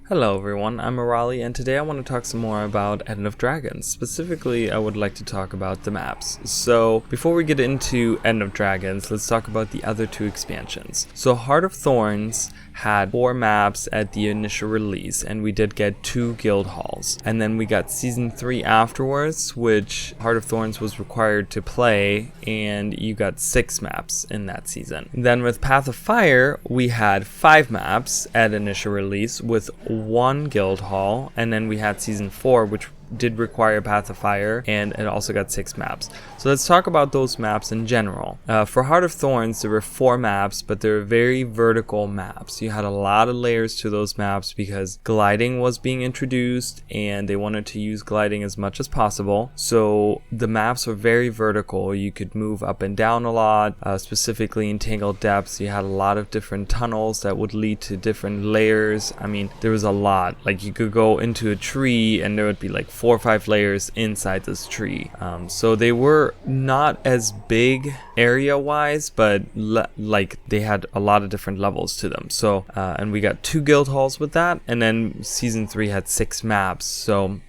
Hello everyone, I'm Arali, and today I want to talk some more about End of Dragons. Specifically, I would like to talk about the maps. So, before we get into End of Dragons, let's talk about the other two expansions. So, Heart of Thorns had 4 maps at the initial release, and we did get 2 guild halls. And then we got Season 3 afterwards, which Heart of Thorns was required to play, and you got 6 maps in that season. Then with Path of Fire, we had 5 maps at initial release with 1 guild hall, and then we had Season 4, which did require Path of Fire, and it also got 6 maps. So let's talk about those maps in general. For Heart of Thorns, there were 4 maps, but they were very vertical maps. You had a lot of layers to those maps because gliding was being introduced, and they wanted to use gliding as much as possible. So the maps were very vertical. You could move up and down a lot, specifically in Tangled Depths. You had a lot of different tunnels that would lead to different layers. I mean, there was a lot. Like, you could go into a tree, and there would be like 4 or 5 layers inside this tree. So they were not as big area wise, but like they had a lot of different levels to them. So and we got 2 guild halls with that, and then Season 3 had 6 maps. So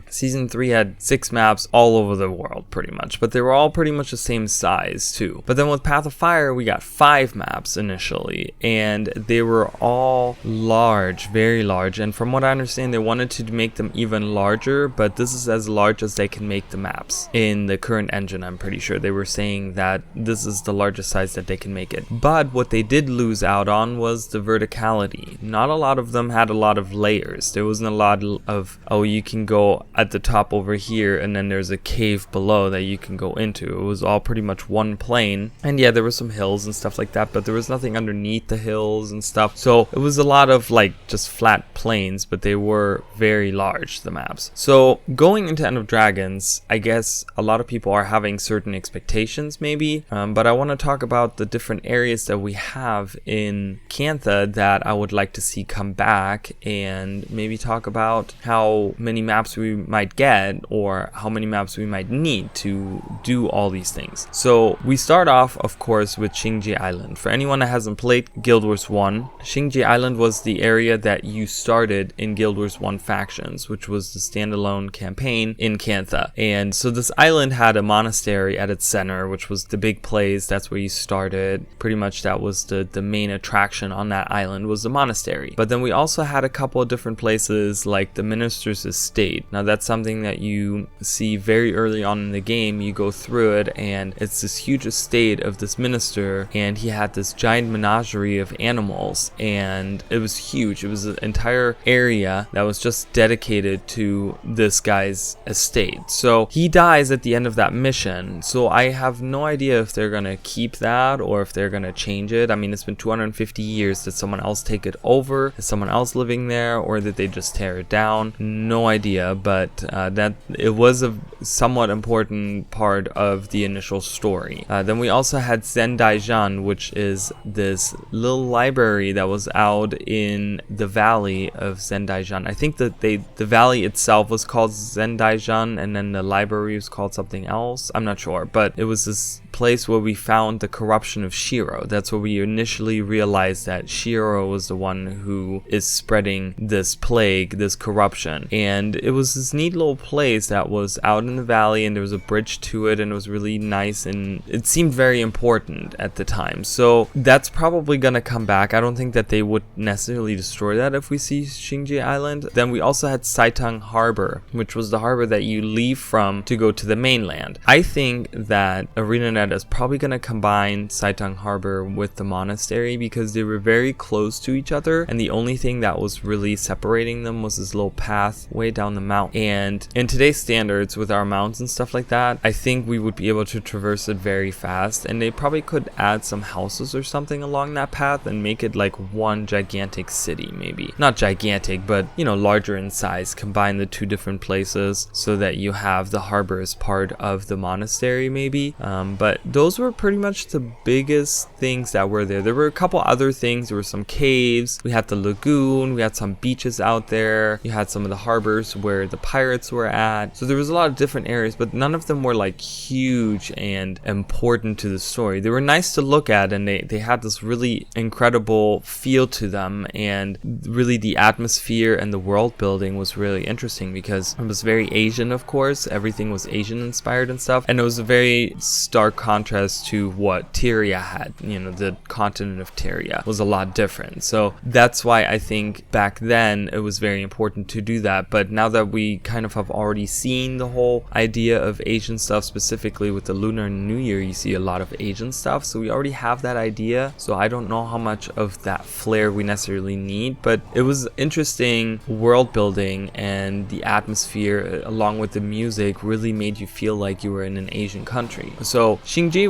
Season 3 had 6 maps all over the world pretty much, but they were all pretty much the same size too. But then with Path of Fire, we got 5 maps initially, and they were all large, very large. And from what I understand, they wanted to make them even larger, but this is as large as they can make the maps in the current engine. I'm pretty sure they were saying that this is the largest size that they can make it. But what they did lose out on was the verticality. Not a lot of them had a lot of layers. There wasn't a lot of, oh, you can go at the top over here, and then there's a cave below that you can go into. It was all pretty much one plane, and yeah, there were some hills and stuff like that, but there was nothing underneath the hills and stuff. So it was a lot of like just flat plains, but they were very large, the maps. So going into End of Dragons, I guess a lot of people are having certain expectations maybe, but I want to talk about the different areas that we have in Cantha that I would like to see come back, and maybe talk about how many maps we might get or how many maps we might need to do all these things. So we start off, of course, with Shing Jea Island. For anyone that hasn't played Guild Wars 1, Shing Jea Island was the area that you started in Guild Wars 1 Factions, which was the standalone campaign in Cantha. And so this island had a monastery at its center, which was the big place. That's where you started. Pretty much that was the main attraction on that island, was the monastery. But then we also had a couple of different places like the minister's estate. Now that's something that you see very early on in the game. You go through it, and it's this huge estate of this minister, and he had this giant menagerie of animals, and it was huge. It was an entire area that was just dedicated to this guy's estate. So he dies at the end of that mission, so I have no idea if they're gonna keep that or if they're gonna change it. I mean, it's been 250 years. Did someone else take it over? Is someone else living there, or did they just tear it down? No idea, but that it was a somewhat important part of the initial story. Then we also had Zendaijan, which is this little library that was out in the valley of Zendaijan. I think that the valley itself was called Zendaijan, and then the library was called something else. I'm not sure, but it was this place where we found the corruption of Shiro. That's where we initially realized that Shiro was the one who is spreading this plague, this corruption. And it was this neat little place that was out in the valley, and there was a bridge to it, and it was really nice, and it seemed very important at the time. So that's probably gonna come back. I don't think that they would necessarily destroy that if we see Shing Jea Island. Then we also had Saitang Harbor, which was the harbor that you leave from to go to the mainland. I think that ArenaNet is probably going to combine Saitang Harbor with the monastery because they were very close to each other, and the only thing that was really separating them was this little path way down the mountain. And in today's standards, with our mounts and stuff like that, I think we would be able to traverse it very fast, and they probably could add some houses or something along that path and make it like one gigantic city, maybe. Not gigantic, but, you know, larger in size. Combine the 2 different places so that you have the harbor as part of the monastery, maybe. But but those were pretty much the biggest things that were there. There were a couple other things. There were some caves, we had the lagoon, we had some beaches out there, you had some of the harbors where the pirates were at. So there was a lot of different areas, but none of them were like huge and important to the story. They were nice to look at, and they had this really incredible feel to them, and really the atmosphere and the world building was really interesting because it was very Asian, of course. Everything was Asian inspired and stuff, and it was a very stark contrast to what Tyria had. You know, the continent of Tyria was a lot different. So that's why I think back then it was very important to do that. But now that we kind of have already seen the whole idea of Asian stuff, specifically with the Lunar New Year, you see a lot of Asian stuff, so we already have that idea. So I don't know how much of that flair we necessarily need, but it was interesting world building, and the atmosphere along with the music really made you feel like you were in an Asian country. So Shing Jea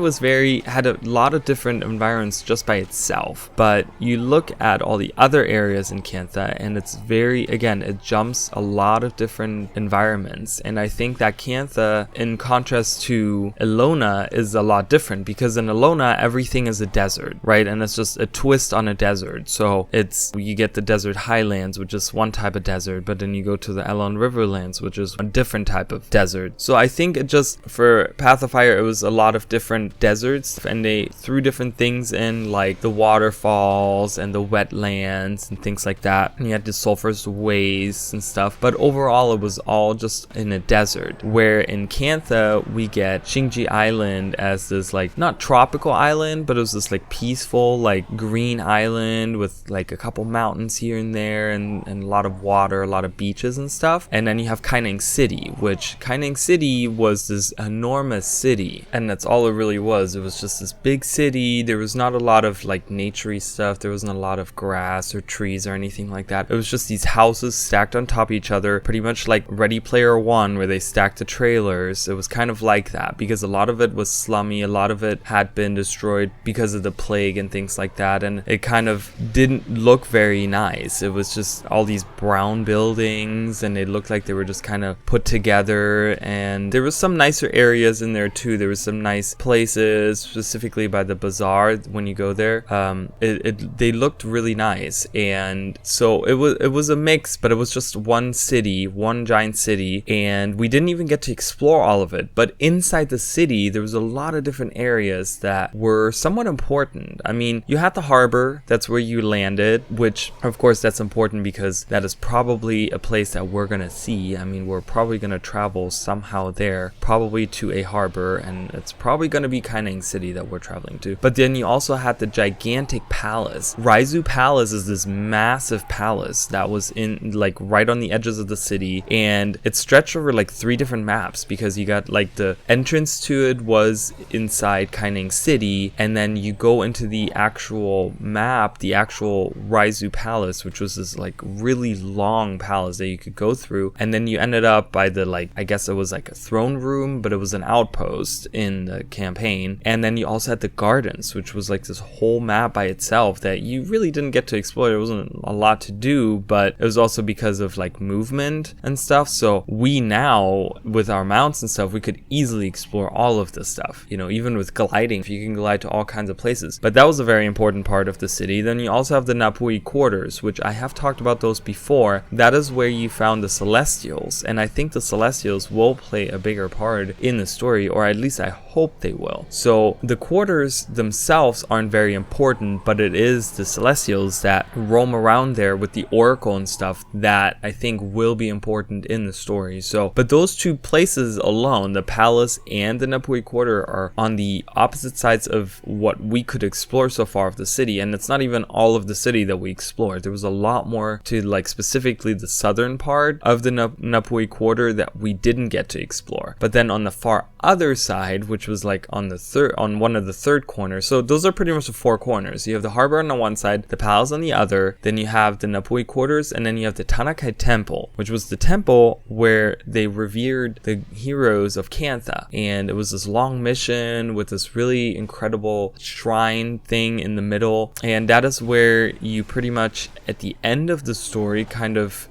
had a lot of different environments just by itself, but you look at all the other areas in Cantha and it's very, again, it jumps a lot of different environments. And I think that Cantha, in contrast to Elona, is a lot different, because in Elona everything is a desert, right? And it's just a twist on a desert. So you get the desert highlands, which is one type of desert, but then you go to the Elon Riverlands, which is a different type of desert. So I think it just, for Path of Fire, it was a lot of different deserts, and they threw different things in, like the waterfalls and the wetlands and things like that. And you had the sulfurous wastes and stuff, but overall it was all just in a desert. Where in Cantha we get Shing Jea Island as this, like, not tropical island, but it was this like peaceful, like green island with like a couple mountains here and there, and a lot of water, a lot of beaches and stuff. And then you have Kaineng City, which Kaineng City was this enormous city, and that's all it really was. It was just this big city. There was not a lot of like naturey stuff. There wasn't a lot of grass or trees or anything like that. It was just these houses stacked on top of each other, pretty much like Ready Player One, where they stacked the trailers. It was kind of like that, because a lot of it was slummy, a lot of it had been destroyed because of the plague and things like that, and it kind of didn't look very nice. It was just all these brown buildings, and they looked like they were just kind of put together. And there was some nicer areas in there too. There was some nice places, specifically by the bazaar when you go there. They looked really nice, and so it was a mix, but it was just one city, one giant city, and we didn't even get to explore all of it. But inside the city there was a lot of different areas that were somewhat important. I mean, you had the harbor, that's where you landed, which of course that's important because that is probably a place that we're gonna see. I mean, we're probably gonna travel somehow there, probably to a harbor, and it's probably gonna be Kaineng City that we're traveling to. But then you also had the gigantic palace. Raizu Palace is this massive palace that was in like right on the edges of the city, and it stretched over like 3 different maps, because you got like the entrance to it was inside Kaineng City, and then you go into the actual map, the actual Raizu Palace, which was this like really long palace that you could go through, and then you ended up by the, like, I guess it was like a throne room, but it was an outpost in the campaign. And then you also had the gardens, which was like this whole map by itself that you really didn't get to explore. There wasn't a lot to do, but it was also because of like movement and stuff. So we now, with our mounts and stuff, we could easily explore all of this stuff, you know, even with gliding, you can glide to all kinds of places. But that was a very important part of the city. Then you also have the Napui quarters, which I have talked about those before. That is where you found the Celestials, and I think the Celestials will play a bigger part in the story, or at least I hope they will. So the quarters themselves aren't very important, but it is the Celestials that roam around there with the Oracle and stuff that I think will be important in the story. So, but those 2 places alone, the palace and the Napui quarter, are on the opposite sides of what we could explore so far of the city, and it's not even all of the city that we explored. There was a lot more to, like, specifically the southern part of the Napui quarter that we didn't get to explore. But then on the far other side, which was like on one of the third corners, so those are pretty much the 4 corners. You have the harbor on the one side, the palace on the other, then you have the Napui quarters, and then you have the Tanakai temple, which was the temple where they revered the heroes of Cantha. And it was this long mission with this really incredible shrine thing in the middle, and that is where you pretty much at the end of the story, kind of,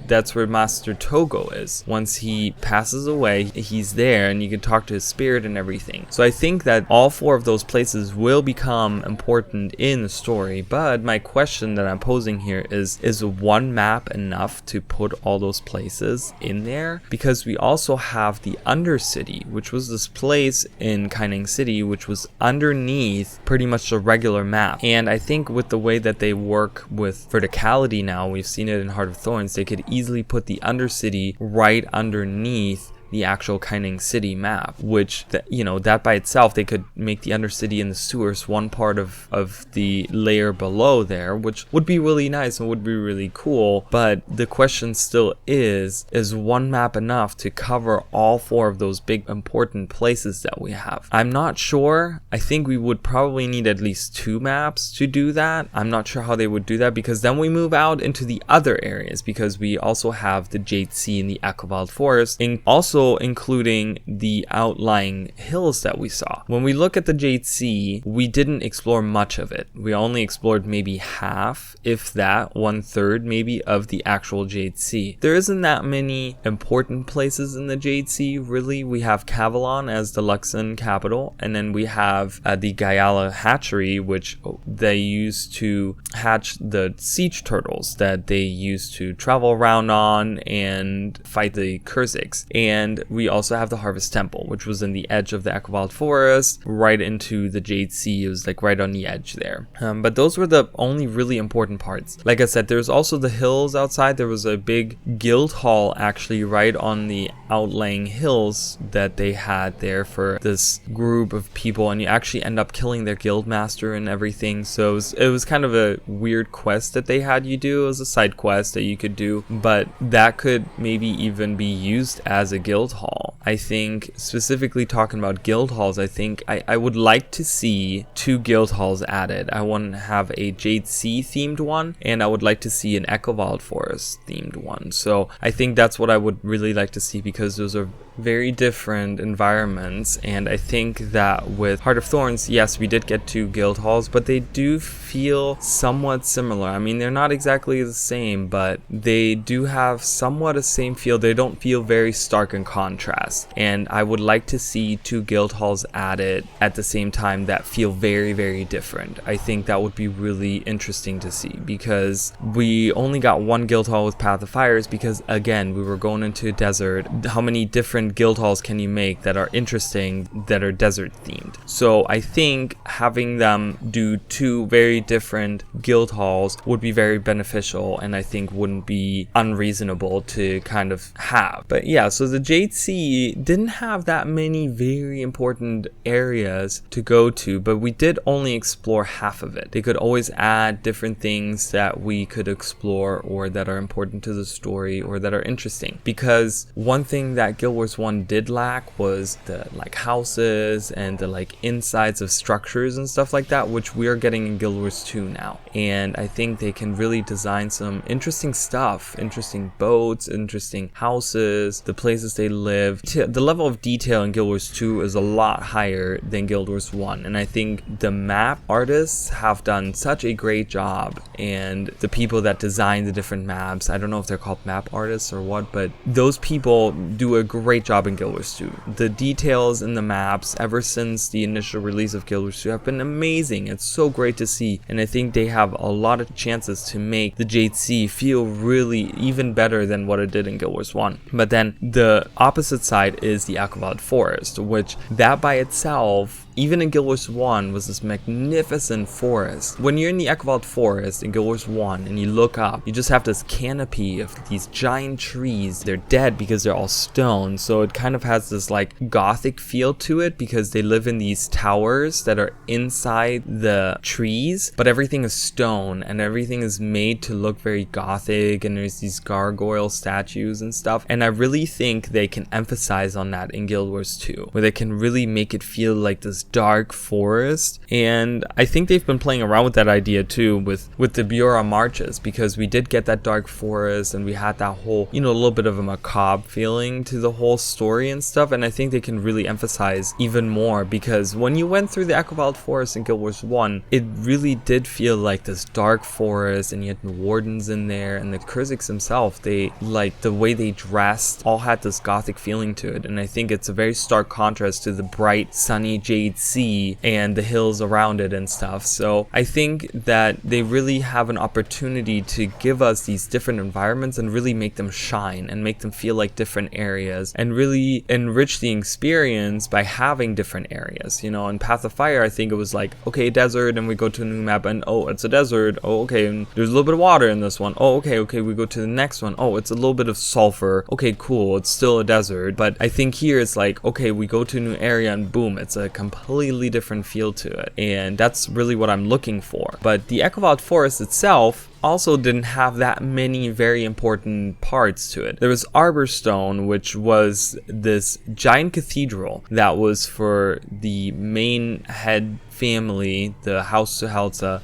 that's where Master Togo is. Once he passes away, he's there, and you can talk to his spirit and everything. thing. So I think that all 4 of those places will become important in the story, but my question that I'm posing here is one map enough to put all those places in there? Because we also have the Undercity, which was this place in Kaineng City which was underneath pretty much the regular map. And I think with the way that they work with verticality now, we've seen it in Heart of Thorns, they could easily put the Undercity right underneath the actual Kaineng City map, which that by itself, they could make the Undercity and the sewers one part of the layer below there, which would be really nice and would be really cool. But the question still is one map enough to cover all 4 of those big important places that we have? I'm not sure. I think we would probably need at least 2 maps to do that. I'm not sure how they would do that, because then we move out into the other areas, because we also have the Jade Sea and the Echovald Forest, and also including the outlying hills that we saw. When we look at the Jade Sea, we didn't explore much of it. We only explored maybe half, if that, 1/3 maybe, of the actual Jade Sea. There isn't that many important places in the Jade Sea, really. We have Cavalon as the Luxon capital, and then we have the Gayala hatchery, which they use to hatch the siege turtles that they use to travel around on and fight the Kurziks. And we also have the Harvest Temple, which was in the edge of the Echovald Forest, right into the Jade Sea. It was like right on the edge there. But those were the only really important parts. Like I said, there's also the hills outside. There was a big guild hall actually right on the outlying hills that they had there for this group of people, and you actually end up killing their guild master and everything. So it was kind of a weird quest that they had you do. It was a side quest that you could do, but that could maybe even be used as a guild hall. I think, specifically talking about guild halls, I think I would like to see 2 guild halls added. I want to have a Jade Sea themed one, and I would like to see an Echovald Forest themed one. So I think that's what I would really like to see, because those are very different environments. And I think that with Heart of Thorns, yes, we did get 2 guild halls, but they do feel somewhat similar. I mean, they're not exactly the same, but they do have somewhat the same feel. They don't feel very stark in contrast. And I would like to see 2 guild halls added at the same time that feel very, very different. I think that would be really interesting to see, because we only got 1 guild hall with Path of Fires, because again, we were going into a desert. How many different guild halls can you make that are interesting, that are desert themed? So I think having them do 2 very different guild halls would be very beneficial, and I think wouldn't be unreasonable to kind of have. But yeah, so the Jade Sea didn't have that many very important areas to go to, but we did only explore half of it. They could always add different things that we could explore, or that are important to the story, or that are interesting. Because one thing that Guild Wars 1 did lack was the houses and the insides of structures and stuff like that, which we are getting in Guild Wars 2 now. And I think they can really design some interesting stuff, interesting boats, interesting houses, the places they live. The level of detail in Guild Wars 2 is a lot higher than Guild Wars 1, and I think the map artists have done such a great job, and the people that design the different maps, I don't know if they're called map artists or what, but those people do a great job in Guild Wars 2. The details in the maps ever since the initial release of Guild Wars 2 have been amazing. It's so great to see, and I think they have a lot of chances to make the Jade Sea feel really even better than what it did in Guild Wars 1. But then the opposite side is the Echovald Forest, which that by itself, even in Guild Wars 1, was this magnificent forest. When you're in the Echovald Forest in Guild Wars 1 and you look up, you just have this canopy of these giant trees. They're dead because they're all stone, so it kind of has this gothic feel to it, because they live in these towers that are inside the trees, but everything is stone and everything is made to look very gothic, and there's these gargoyle statues and stuff. And I really think they can emphasize on that in Guild Wars 2, where they can really make it feel like this dark forest. And I think they've been playing around with that idea too with the Biora marches, because we did get that dark forest, and we had that whole, a little bit of a macabre feeling to the whole story and stuff, and I think they can really emphasize even more, because when you went through the Echovald Forest in Guild Wars 1, it really did feel like this dark forest, and you had the wardens in there, and the Kurziks themselves, they, like, the way they dressed all had this gothic feeling to it, and I think it's a very stark contrast to the bright, sunny Jade Sea and the hills around it and stuff. So I think that they really have an opportunity to give us these different environments and really make them shine and make them feel like different areas and really enrich the experience by having different areas. You know, in Path of Fire, I think it was like, okay, desert, and we go to a new map, and oh, it's a desert. Oh, okay, and there's a little bit of water in this one. Oh, okay, we go to the next one. Oh, it's a little bit of sulfur. Okay, cool, it's still a desert. But I think here it's like, okay, we go to a new area and boom, it's a completely different feel to it. And that's really what I'm looking for. But the Echovald Forest itself also didn't have that many very important parts to it. There was Arborstone, which was this giant cathedral that was for the main head family, the House Suhelza.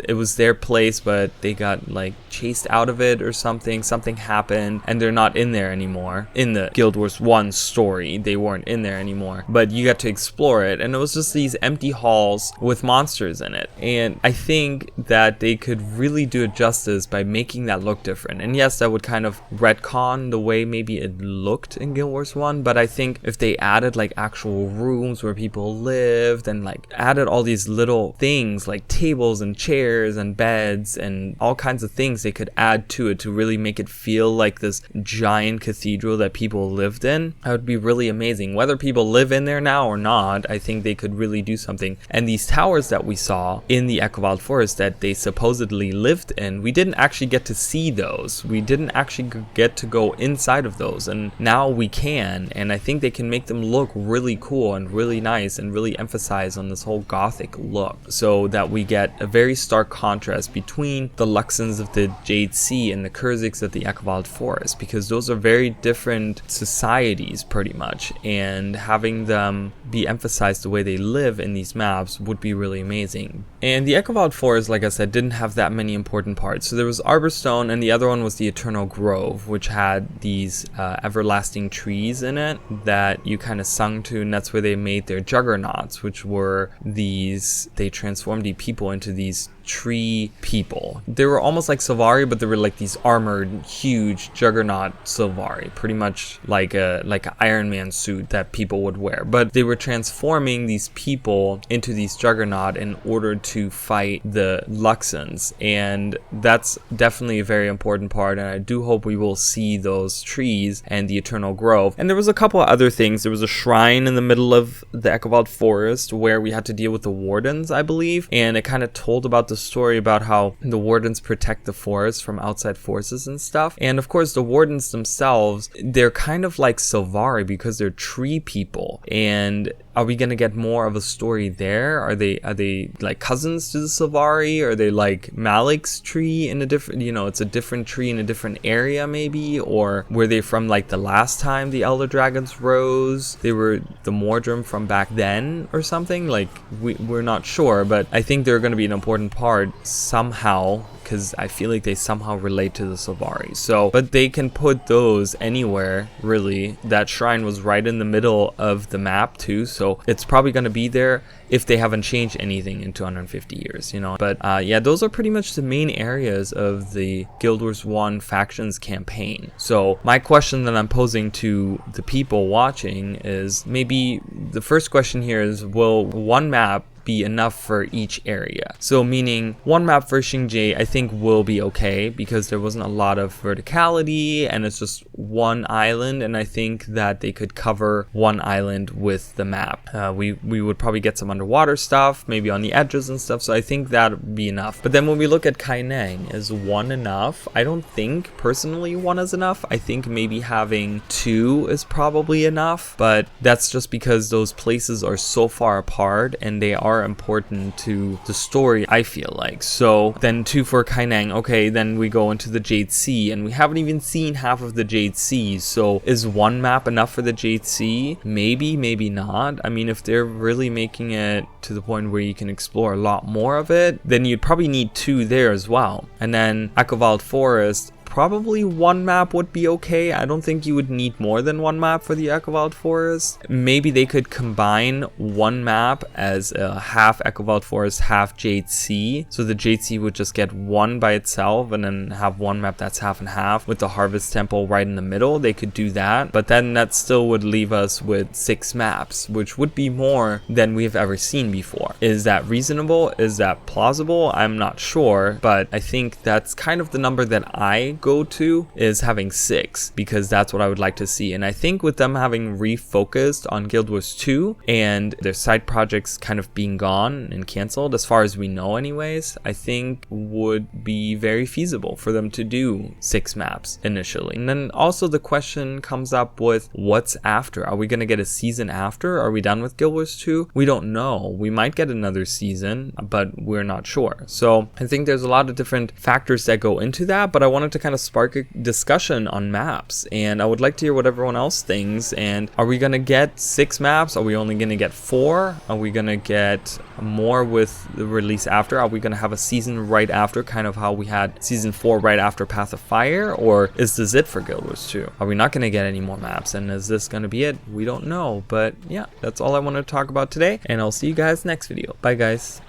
It was their place, but they got like chased out of it or something. Something happened and they're not in there anymore. In the Guild Wars 1 story, they weren't in there anymore, but you got to explore it, and it was just these empty halls with monsters in it. And I think that they could really do it justice by making that look different. And yes, that would kind of retcon the way maybe it looked in Guild Wars 1, but I think if they added like actual rooms where people lived and like added all these little things like tables and chairs and beds and all kinds of things they could add to it to really make it feel like this giant cathedral that people lived in, that would be really amazing. Whether people live in there now or not, I think they could really do something. And these towers that we saw in the Echovald Forest that they supposedly lived in, we didn't actually get to see those. We didn't actually get to go inside of those, and now we can, and I think they can make them look really cool and really nice and really emphasize on this whole gothic look, so that we get a very stark contrast between the Luxons of the Jade Sea and the Kurziks of the Echovald Forest, because those are very different societies pretty much, and having them be emphasized the way they live in these maps would be really amazing. And the Echovald Forest, like I said, didn't have that many important parts. So there was Arborstone, and the other one was the Eternal Grove, which had these everlasting trees in it that you kind of sung to, and that's where they made their juggernauts, which were they transformed the people into these tree people. They were almost like Sylvari, but they were like these armored, huge juggernaut Sylvari, pretty much like an Iron Man suit that people would wear. But they were transforming these people into these juggernaut in order to fight the Luxons, and that's definitely a very important part, and I do hope we will see those trees and the Eternal Grove. And there was a couple of other things. There was a shrine in the middle of the Echovald Forest where we had to deal with the wardens, I believe, and it kind of told about the story about how the wardens protect the forest from outside forces and stuff. And of course the wardens themselves, they're kind of like Sylvari because they're tree people. And are we gonna get more of a story there? Are they like cousins to the Sylvari? Are they like Malik's tree in a different, it's a different tree in a different area maybe? Or were they from like the last time the Elder Dragons rose? They were the Mordrim from back then or something? Like we're not sure, but I think they're gonna be an important part somehow, because I feel like they somehow relate to the Sylvari. So, but they can put those anywhere, really. That shrine was right in the middle of the map too, so it's probably going to be there if they haven't changed anything in 250 years, But yeah, those are pretty much the main areas of the Guild Wars 1 Factions campaign. So my question that I'm posing to the people watching is, maybe the first question here is, will one map be enough for each area? So meaning one map for Shing Jea I think will be okay, because there wasn't a lot of verticality and it's just one island, and I think that they could cover one island with the map. We would probably get some underwater stuff maybe on the edges and stuff, so I think that would be enough. But then when we look at Kaineng, is one enough? I don't think personally one is enough. I think maybe having two is probably enough, but that's just because those places are so far apart and they are important to the story, I feel like. So then 2 for Kaineng. Okay, then we go into the Jade Sea, and we haven't even seen half of the Jade Sea. So is one map enough for the Jade Sea? Maybe, maybe not. I mean, if they're really making it to the point where you can explore a lot more of it, then you'd probably need 2 there as well. And then Echovald Forest, probably one map would be okay. I don't think you would need more than one map for the Echovald Forest. Maybe they could combine one map as a half Echovald Forest, half Jade Sea. So the Jade Sea would just get one by itself and then have one map that's half and half with the Harvest Temple right in the middle. They could do that, but then that still would leave us with 6 maps, which would be more than we've ever seen before. Is that reasonable? Is that plausible? I'm not sure, but I think that's kind of the number that I go to, is having 6, because that's what I would like to see. And I think with them having refocused on Guild Wars 2 and their side projects kind of being gone and canceled, as far as we know anyways, I think would be very feasible for them to do 6 maps initially. And then also the question comes up with what's after. Are we going to get a season after? Are we done with Guild Wars 2? We don't know. We might get another season, but we're not sure. So I think there's a lot of different factors that go into that, but I wanted to kind of spark a discussion on maps, and I would like to hear what everyone else thinks. And are we going to get 6 maps? Are we only going to get 4? Are we going to get more with the release after? Are we going to have a season right after, kind of how we had season 4 right after Path of Fire? Or is this it for Guild Wars 2? Are we not going to get any more maps? And is this going to be it? We don't know. But yeah, that's all I wanted to talk about today, and I'll see you guys next video. Bye guys.